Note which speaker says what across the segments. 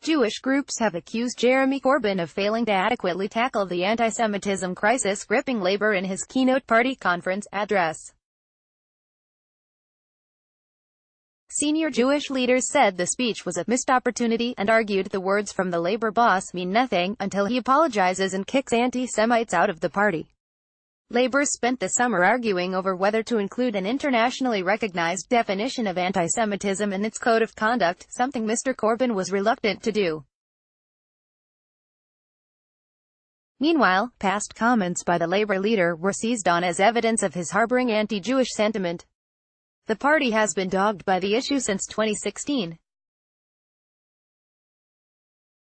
Speaker 1: Jewish groups have accused Jeremy Corbyn of failing to adequately tackle the anti-Semitism crisis gripping Labour in his keynote party conference address. Senior Jewish leaders said the speech was a missed opportunity and argued the words from the Labour boss mean nothing until he apologises and kicks anti-Semites out of the party. Labour spent the summer arguing over whether to include an internationally recognised definition of anti-Semitism in its code of conduct, something Mr Corbyn was reluctant to do. Meanwhile, past comments by the Labour leader were seized on as evidence of his harbouring anti-Jewish sentiment. The party has been dogged by the issue since 2016.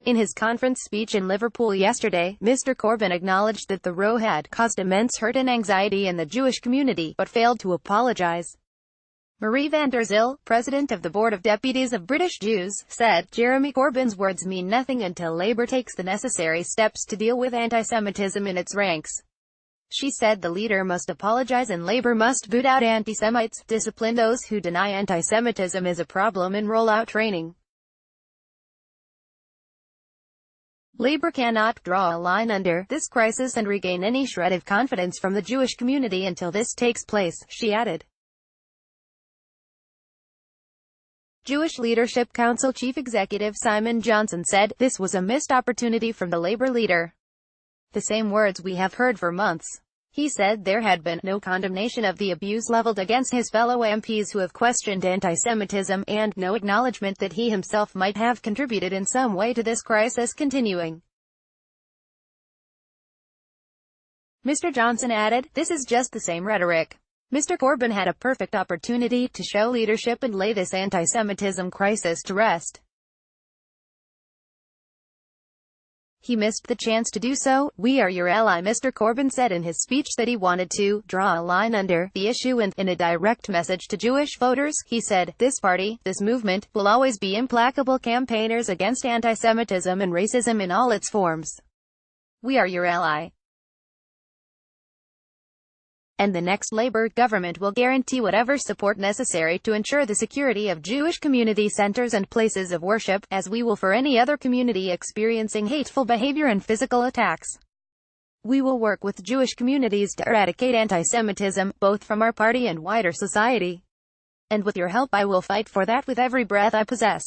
Speaker 1: In his conference speech in Liverpool yesterday, Mr Corbyn acknowledged that the row had caused immense hurt and anxiety in the Jewish community, but failed to apologise. Marie van der Zyl, president of the Board of Deputies of British Jews, said, "Jeremy Corbyn's words mean nothing until Labour takes the necessary steps to deal with anti-Semitism in its ranks." She said the leader must apologise and Labour must boot out anti-Semites, discipline those who deny anti-Semitism is a problem and roll out training. Labour cannot draw a line under this crisis and regain any shred of confidence from the Jewish community until this takes place, she added. Jewish Leadership Council Chief Executive Simon Johnson said, "This was a missed opportunity from the Labour leader. The same words we have heard for months." He said there had been no condemnation of the abuse levelled against his fellow MPs who have questioned anti-Semitism, and no acknowledgement that he himself might have contributed in some way to this crisis continuing. Mr Johnson added, "This is just the same rhetoric. Mr Corbyn had a perfect opportunity to show leadership and lay this anti-Semitism crisis to rest. He missed the chance to do so. We are your ally." Mr Corbyn said in his speech that he wanted to draw a line under the issue and, in a direct message to Jewish voters, he said, "This party, this movement, will always be implacable campaigners against anti-Semitism and racism in all its forms. We are your ally. And the next Labour government will guarantee whatever support necessary to ensure the security of Jewish community centres and places of worship, as we will for any other community experiencing hateful behaviour and physical attacks. We will work with Jewish communities to eradicate anti-Semitism, both from our party and wider society. And with your help I will fight for that with every breath I possess."